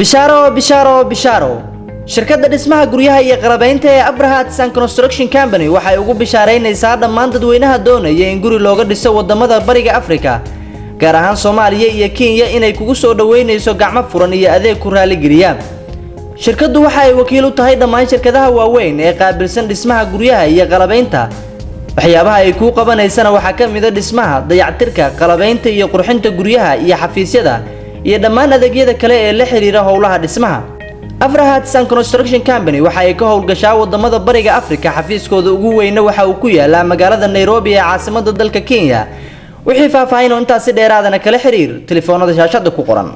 bishaaro shirkadda dhismaha guryaha iyo qalabaynta ee Abrahat San Construction Company waxay ugu bishaareynaysaa dhammaan dadweynaha doonaya in guri looga dhiso wadamada bariga Afrika gaar ahaan Soomaaliya iyo Kenya inay kugu soo dhaweynayso gacmo furan iyo adeeg ku raali geliya. Shirkaddu waxay wakiil u tahay dhammaan shirkadaha waaweyn ee qaabilsan dhismaha guryaha iyo qalabaynta. waxyaabaha ay ku qabanaysana waxa ka mid ah dhismaha, dayactirka, qalabaynta iyo qurxinta guryaha iyo xafiisyada iyo dhammaan adeegyada kale ee la xiriira howlaha dhismaha. Abrahat San Construction Company waxa ay ka howlgashaa wadamada bariga Afrika. xafiiskooda ugu weyn waxa uu ku yaalaa magaalada Nairobi ee caasimadda dalka Kenya. wixii faahfaahin intaas si dheeraadana kala xiriir telefoonada shaashada ku qoran.